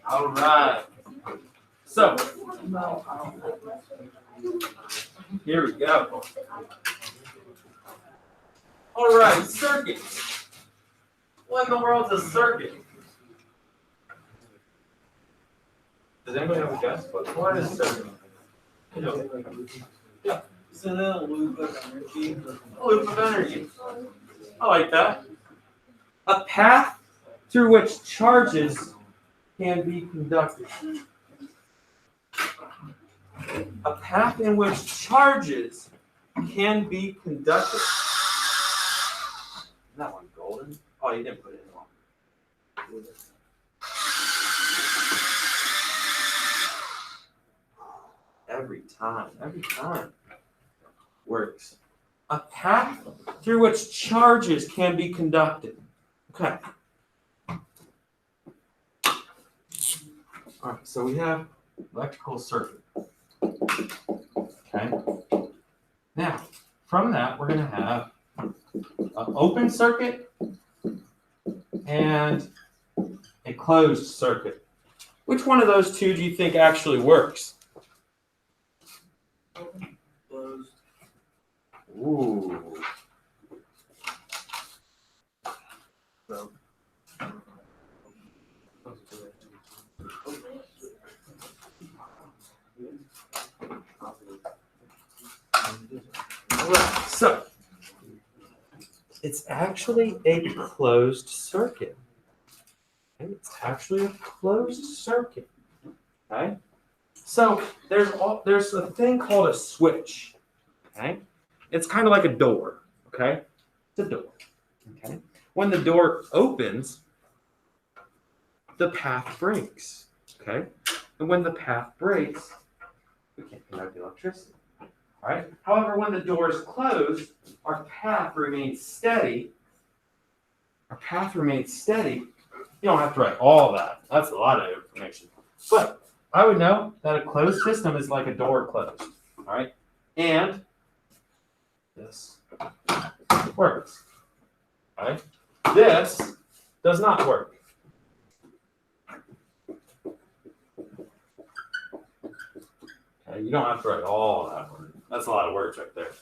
All right. So here we go. All right, circuit. What in the world is a circuit? Does anybody have a guess? What is a circuit? Yeah. It's a loop of energy. A loop of energy. I like that. A path through which charges can be conducted. A path in which charges can be conducted. That one golden. Oh, you didn't put it in one. Every time. Works. A path through which charges can be conducted. Okay. All right, so we have electrical circuit. Okay. Now, from that, we're going to have an open circuit and a closed circuit. Which one of those two do you think actually works? Closed. Ooh. So. Alright, so it's actually a closed circuit. Okay, it's actually a closed circuit. Okay, so there's a thing called a switch. Okay, it's kind of like a door. Okay, it's a door. Okay, when the door opens, the path breaks. Okay, and when the path breaks, we can't conduct electricity. All right. However, when the door is closed, our path remains steady. Our path remains steady. You don't have to write all that. That's a lot of information. But I would know that a closed system is like a door closed. All right. And this works. All right. This does not work. Okay. You don't have to write all that word. That's a lot of words right there.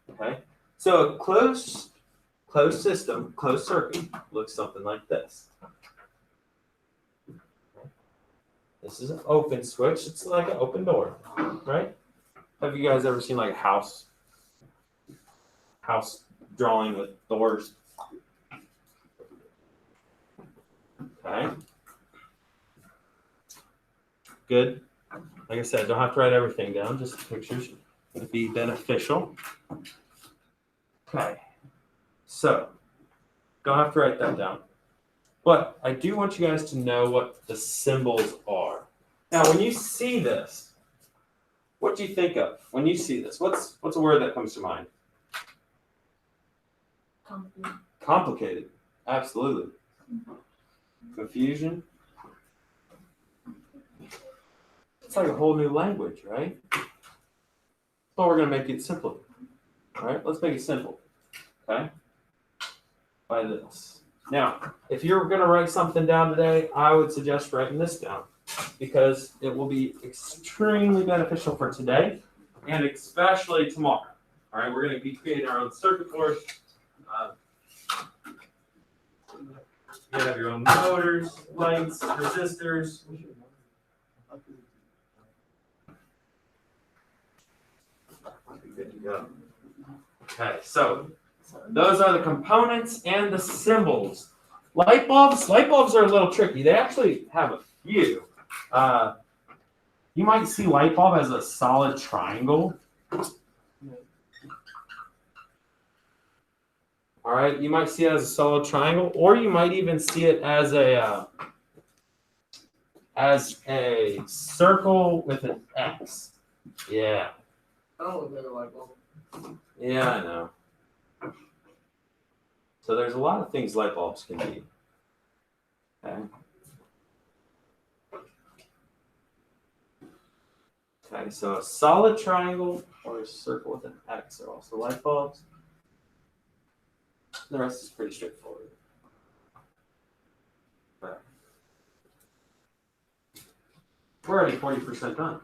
Okay. So a closed system, closed circuit looks something like this. This is an open switch. It's like an open door, right? Have you guys ever seen like a house drawing with doors? Okay. Good. Like I said, don't have to write everything down, just pictures would be beneficial. Okay. So, don't have to write that down. But I do want you guys to know what the symbols are. Now, when you see this, what do you think of when you see this? What's a word that comes to mind? Complicated. Complicated. Absolutely. Confusion. It's like a whole new language, right? So we're going to make it simpler. All right, let's make it simple. Okay? By this. Now, if you're going to write something down today, I would suggest writing this down because it will be extremely beneficial for today and especially tomorrow. All right, we're going to be creating our own circuit board. You have your own motors, lights, resistors. Good to go. Okay, so those are the components and the symbols. Light bulbs are a little tricky. They actually have a few. You might see light bulb as a solid triangle. All right, you might see it as a solid triangle, or you might even see it as a circle with an X. Yeah. I don't look like a light bulb. Yeah, I know. So there's a lot of things light bulbs can be. Okay. Okay, so a solid triangle or a circle with an X are also light bulbs. The rest is pretty straightforward. We're already 40% done.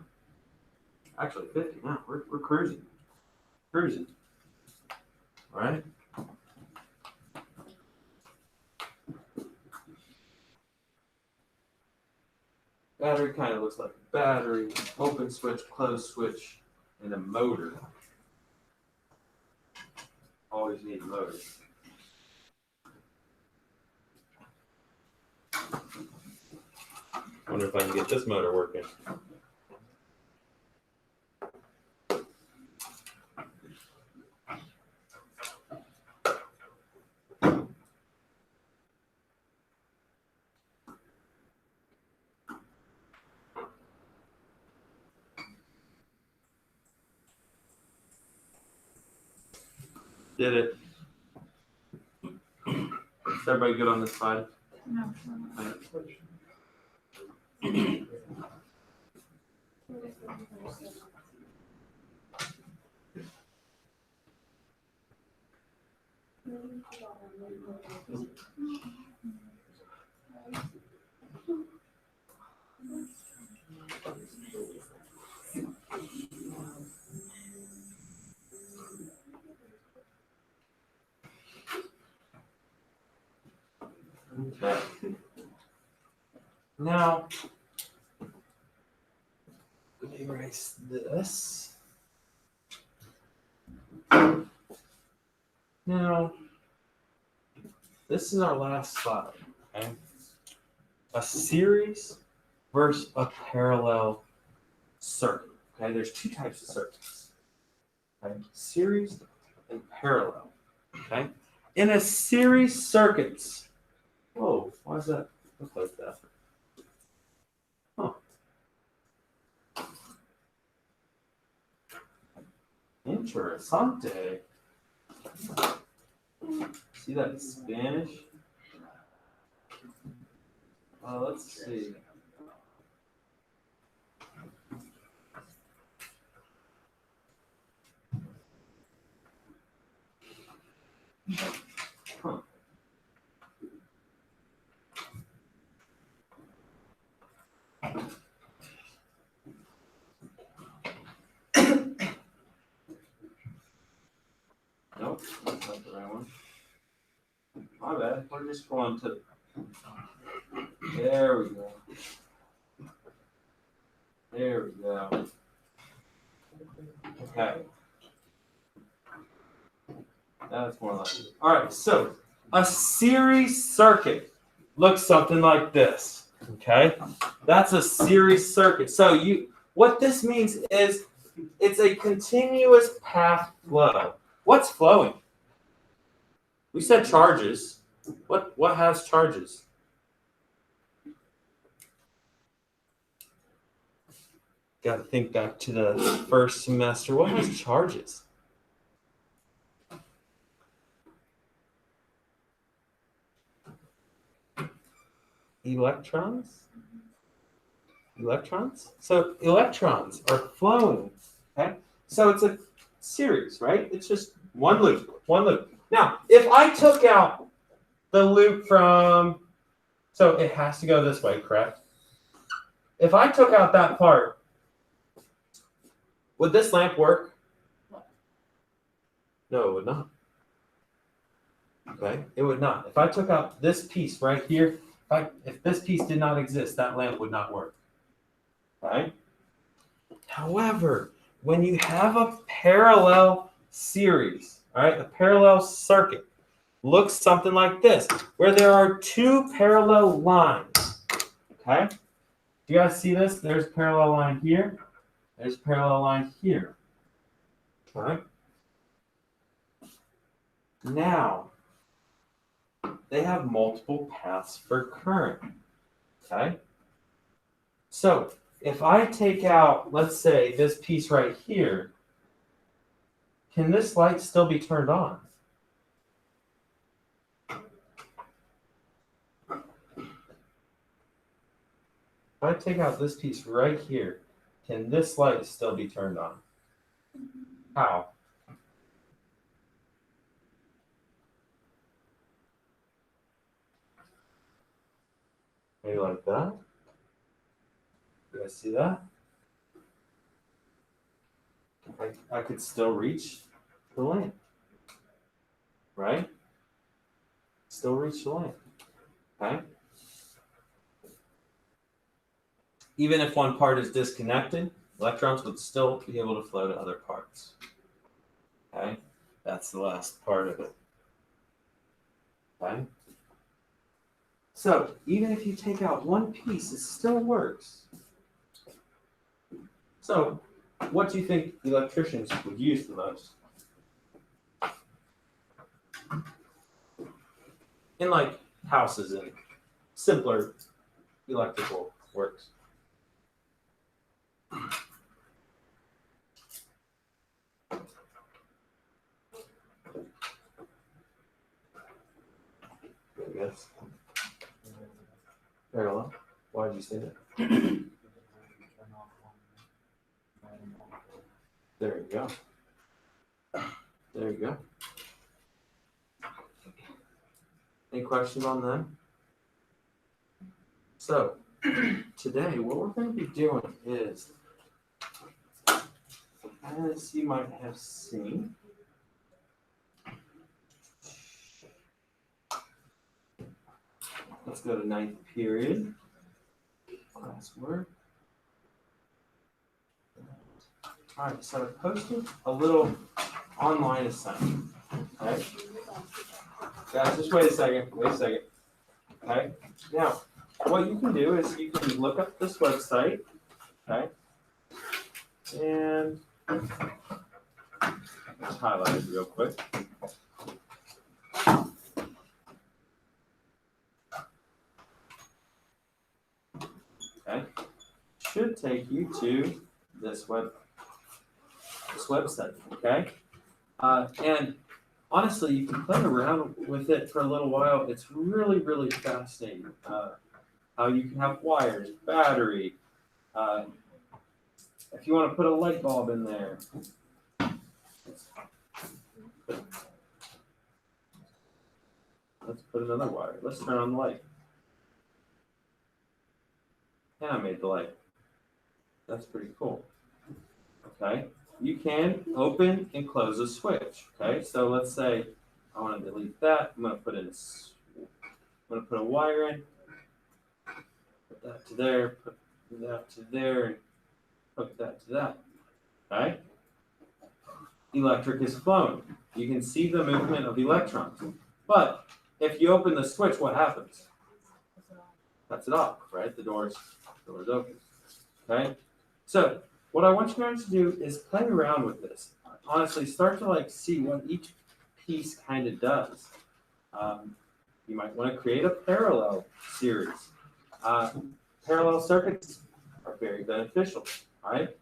Actually, 50 now. We're cruising. Cruising. All right. Battery kind of looks like a battery, open switch, closed switch, and a motor. Always need a motor. Wonder if I can get this motor working. Did it. Is everybody good on this side? No. Okay. Now, let me erase this. Now, this is our last slide. Okay? A series versus a parallel circuit. Okay, there's two types of circuits. Okay, series and parallel. Okay, in a series circuits. Whoa, why does that look like that? Huh. Interessante. See that in Spanish? Let's see. Huh. Nope, that's not the right one. My bad. We're just going to. There we go. There we go. Okay. That's more like it. All right, so a series circuit looks something like this. Okay, that's a series circuit. So what this means is it's a continuous path flow. What's flowing? We said charges. What has charges? Got to think back to the first semester. What has charges? Electrons? Electrons? So electrons are flowing. Okay? So it's a series, right? It's just one loop. One loop. Now, if I took out the loop from, so it has to go this way, correct? If I took out that part, would this lamp work? No, it would not. Okay, it would not. If I took out this piece right here, if this piece did not exist, that lamp would not work. Right? However, when you have a parallel series, all right, a parallel circuit looks something like this, where there are two parallel lines. Okay? Do you guys see this? There's a parallel line here. There's a parallel line here. All right? Now, they have multiple paths for current. Okay? So, if I take out, let's say, this piece right here, can this light still be turned on? If I take out this piece right here, can this light still be turned on? How? Maybe like that? You guys see that? I could still reach the lamp, right? Still reach the lamp, okay? Even if one part is disconnected, electrons would still be able to flow to other parts, okay? That's the last part of it, okay? So even if you take out one piece, it still works. So what do you think electricians would use the most? In like houses and simpler electrical works. Yes. Parallel. Why did you say that? There you go. There you go. Any questions on them? So, today what we're going to be doing is, as you might have seen, let's go to 9th period. Classwork. All right, so I posted a little online assignment. Okay, guys, just wait a second. Okay, now what you can do is you can look up this website. Okay, and let's highlight it real quick. Okay, should take you to this website. Okay, and honestly, you can play around with it for a little while. It's really, really fascinating. How you can have wires, battery. If you want to put a light bulb in there. Let's put another wire. Let's turn on the light. And I made the light. That's pretty cool. Okay. You can open and close a switch. Okay. So let's say I want to delete that. I'm going to put a wire in. Put that to there. Put that to there. And hook that to that. Okay. Electric is flowing. You can see the movement of electrons. But if you open the switch, what happens? Cuts it off, right? The door's open. Okay? So what I want you guys to do is play around with this. Honestly, start to see what each piece kind of does. You might want to create a parallel series. Parallel circuits are very beneficial, right?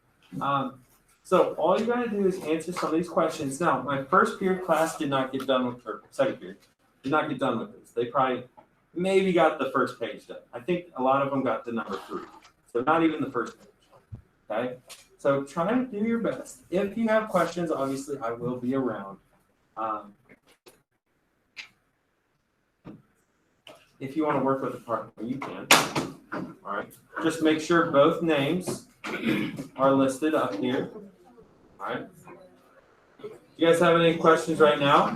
So all you gotta do is answer some of these questions. Now, my first period class did not get done with, or second period, did not get done with this. They probably maybe got the first page done. I think a lot of them got to number 3. So not even the first page, okay? So try to do your best. If you have questions, obviously I will be around. If you want to work with a partner, you can. All right. Just make sure both names are listed up here. All right. You guys have any questions right now?